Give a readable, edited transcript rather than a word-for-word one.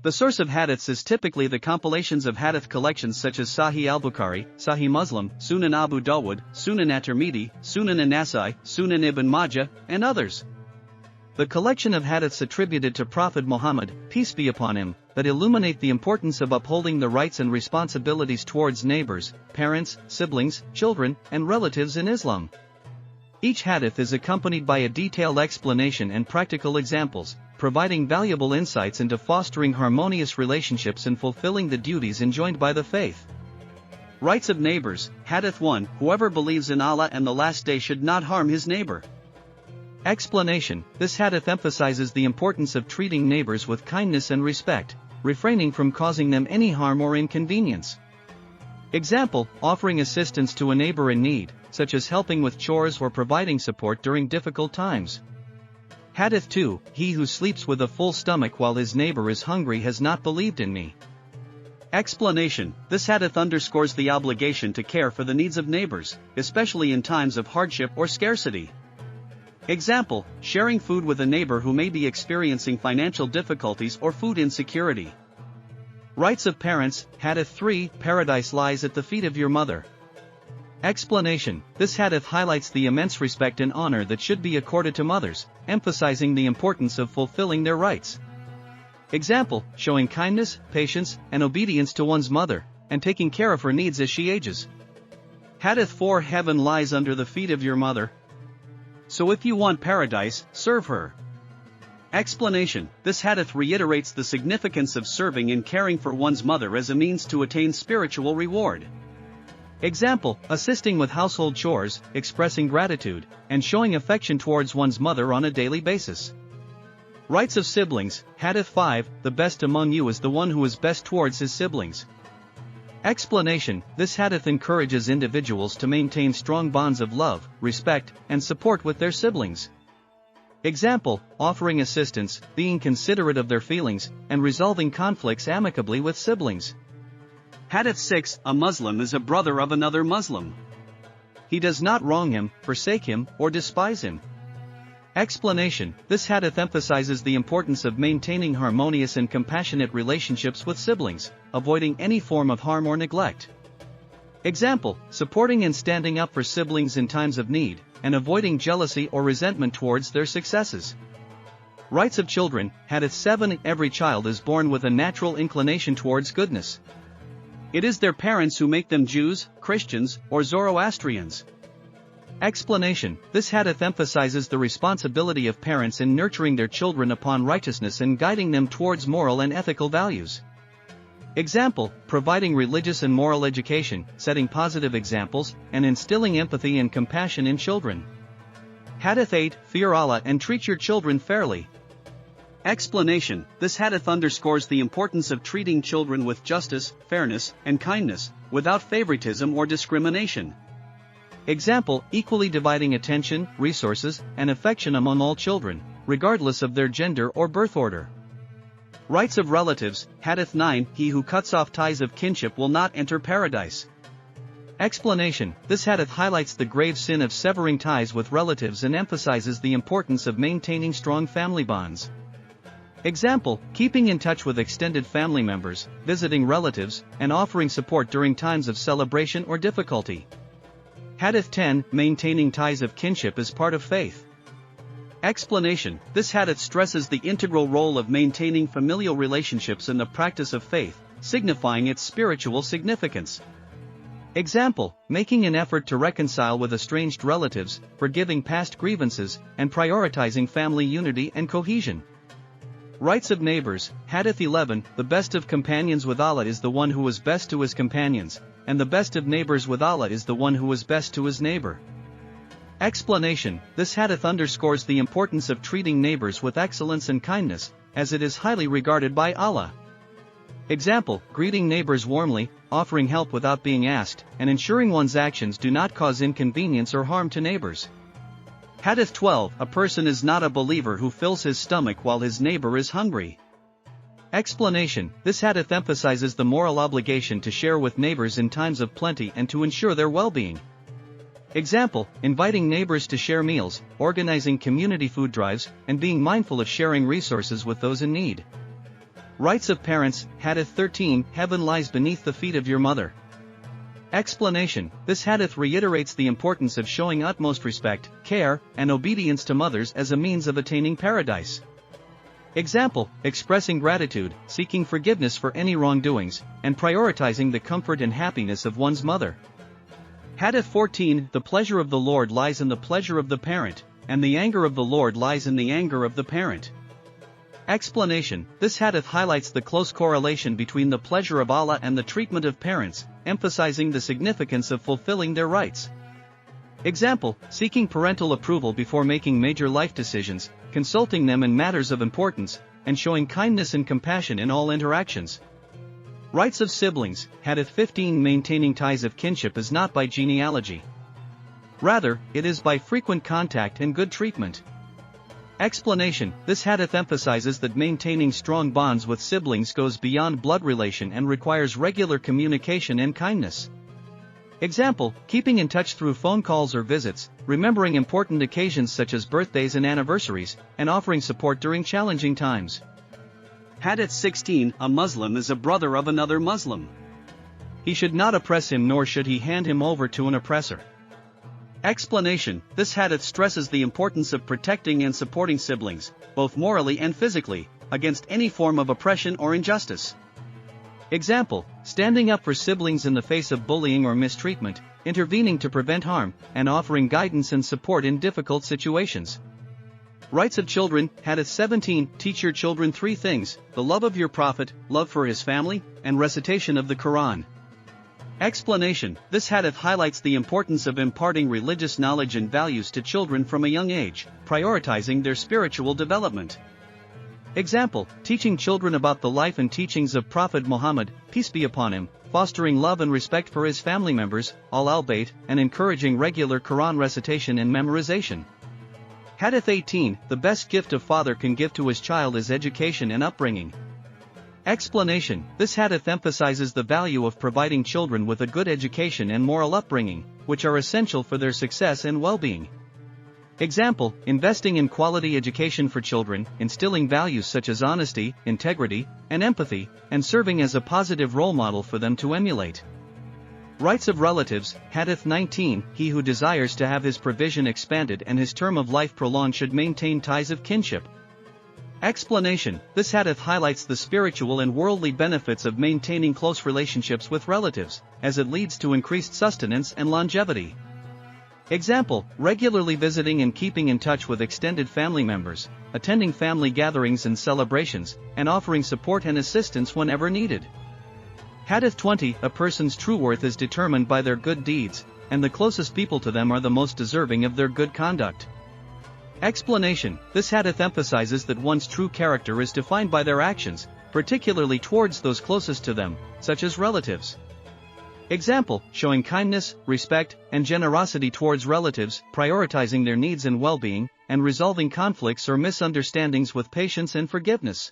The source of hadiths is typically the compilations of hadith collections such as Sahih al-Bukhari, Sahih Muslim, Sunan Abu Dawud, Sunan at-Tirmidhi, Sunan an-Nasai, Sunan Ibn Majah, and others. The collection of hadiths attributed to Prophet Muhammad, peace be upon him, that illuminate the importance of upholding the rights and responsibilities towards neighbors, parents, siblings, children, and relatives in Islam. Each hadith is accompanied by a detailed explanation and practical examples, providing valuable insights into fostering harmonious relationships and fulfilling the duties enjoined by the faith. Rights of neighbors, Hadith 1, whoever believes in Allah and the last day should not harm his neighbor. Explanation, this hadith emphasizes the importance of treating neighbors with kindness and respect, refraining from causing them any harm or inconvenience. Example, offering assistance to a neighbor in need, such as helping with chores or providing support during difficult times. Hadith 2, he who sleeps with a full stomach while his neighbor is hungry has not believed in me. Explanation, this hadith underscores the obligation to care for the needs of neighbors, especially in times of hardship or scarcity. Example, sharing food with a neighbor who may be experiencing financial difficulties or food insecurity. Rights of parents, Hadith 3, paradise lies at the feet of your mother. Explanation, this hadith highlights the immense respect and honor that should be accorded to mothers, emphasizing the importance of fulfilling their rights. Example, showing kindness, patience, and obedience to one's mother, and taking care of her needs as she ages. Hadith 4, heaven lies under the feet of your mother. So if you want paradise, serve her. Explanation, this hadith reiterates the significance of serving and caring for one's mother as a means to attain spiritual reward. Example, assisting with household chores, expressing gratitude, and showing affection towards one's mother on a daily basis. Rights of siblings, Hadith 5, the best among you is the one who is best towards his siblings. Explanation, this hadith encourages individuals to maintain strong bonds of love, respect, and support with their siblings. Example, offering assistance, being considerate of their feelings, and resolving conflicts amicably with siblings. Hadith 6, a Muslim is a brother of another Muslim. He does not wrong him, forsake him, or despise him. Explanation, this hadith emphasizes the importance of maintaining harmonious and compassionate relationships with siblings, avoiding any form of harm or neglect. Example, supporting and standing up for siblings in times of need, and avoiding jealousy or resentment towards their successes. Rights of children, Hadith 7, every child is born with a natural inclination towards goodness. It is their parents who make them Jews, Christians, or Zoroastrians. Explanation, this hadith emphasizes the responsibility of parents in nurturing their children upon righteousness and guiding them towards moral and ethical values. Example, providing religious and moral education, setting positive examples, and instilling empathy and compassion in children. Hadith 8, fear Allah and treat your children fairly. Explanation, this hadith underscores the importance of treating children with justice, fairness, and kindness, without favoritism or discrimination. Example, equally dividing attention, resources, and affection among all children, regardless of their gender or birth order. Rights of relatives, Hadith 9, he who cuts off ties of kinship will not enter paradise. Explanation, this hadith highlights the grave sin of severing ties with relatives and emphasizes the importance of maintaining strong family bonds. Example, keeping in touch with extended family members, visiting relatives, and offering support during times of celebration or difficulty. Hadith 10, maintaining ties of kinship is part of faith. Explanation, this hadith stresses the integral role of maintaining familial relationships in the practice of faith, signifying its spiritual significance. Example, making an effort to reconcile with estranged relatives, forgiving past grievances, and prioritizing family unity and cohesion. Rights of neighbors, Hadith 11, the best of companions with Allah is the one who is best to his companions, and the best of neighbors with Allah is the one who is best to his neighbor. Explanation, this hadith underscores the importance of treating neighbors with excellence and kindness, as it is highly regarded by Allah. Example, greeting neighbors warmly, offering help without being asked, and ensuring one's actions do not cause inconvenience or harm to neighbors. Hadith 12, a person is not a believer who fills his stomach while his neighbor is hungry. Explanation, this hadith emphasizes the moral obligation to share with neighbors in times of plenty and to ensure their well-being. Example, inviting neighbors to share meals, organizing community food drives, and being mindful of sharing resources with those in need. Rights of parents, Hadith 13, heaven lies beneath the feet of your mother. Explanation: this hadith reiterates the importance of showing utmost respect, care, and obedience to mothers as a means of attaining paradise. Example: expressing gratitude, seeking forgiveness for any wrongdoings, and prioritizing the comfort and happiness of one's mother. Hadith 14, the pleasure of the Lord lies in the pleasure of the parent, and the anger of the Lord lies in the anger of the parent. Explanation: this hadith highlights the close correlation between the pleasure of Allah and the treatment of parents, emphasizing the significance of fulfilling their rights. Example: seeking parental approval before making major life decisions, consulting them in matters of importance, and showing kindness and compassion in all interactions. Rights of siblings, Hadith 15, maintaining ties of kinship is not by genealogy. Rather, it is by frequent contact and good treatment. Explanation: this hadith emphasizes that maintaining strong bonds with siblings goes beyond blood relation and requires regular communication and kindness. Example: keeping in touch through phone calls or visits, remembering important occasions such as birthdays and anniversaries, and offering support during challenging times. Hadith 16, a Muslim is a brother of another Muslim. He should not oppress him nor should he hand him over to an oppressor. Explanation: this hadith stresses the importance of protecting and supporting siblings, both morally and physically, against any form of oppression or injustice. Example: standing up for siblings in the face of bullying or mistreatment, intervening to prevent harm, and offering guidance and support in difficult situations. Rights of children, Hadith 17, teach your children 3 things: the love of your Prophet, love for his family, and recitation of the Quran. Explanation: this hadith highlights the importance of imparting religious knowledge and values to children from a young age, prioritizing their spiritual development. Example: teaching children about the life and teachings of Prophet Muhammad, peace be upon him, fostering love and respect for his family members, al-bayt, and encouraging regular Quran recitation and memorization. Hadith 18, the best gift a father can give to his child is education and upbringing. Explanation: this hadith emphasizes the value of providing children with a good education and moral upbringing, which are essential for their success and well-being. Example: investing in quality education for children, instilling values such as honesty, integrity, and empathy, and serving as a positive role model for them to emulate. Rights of relatives, Hadith 19, he who desires to have his provision expanded and his term of life prolonged should maintain ties of kinship. Explanation: this hadith highlights the spiritual and worldly benefits of maintaining close relationships with relatives, as it leads to increased sustenance and longevity. Example: regularly visiting and keeping in touch with extended family members, attending family gatherings and celebrations, and offering support and assistance whenever needed. Hadith 20, a person's true worth is determined by their good deeds, and the closest people to them are the most deserving of their good conduct. Explanation: this hadith emphasizes that one's true character is defined by their actions, particularly towards those closest to them, such as relatives. Example: showing kindness, respect, and generosity towards relatives, prioritizing their needs and well-being, and resolving conflicts or misunderstandings with patience and forgiveness.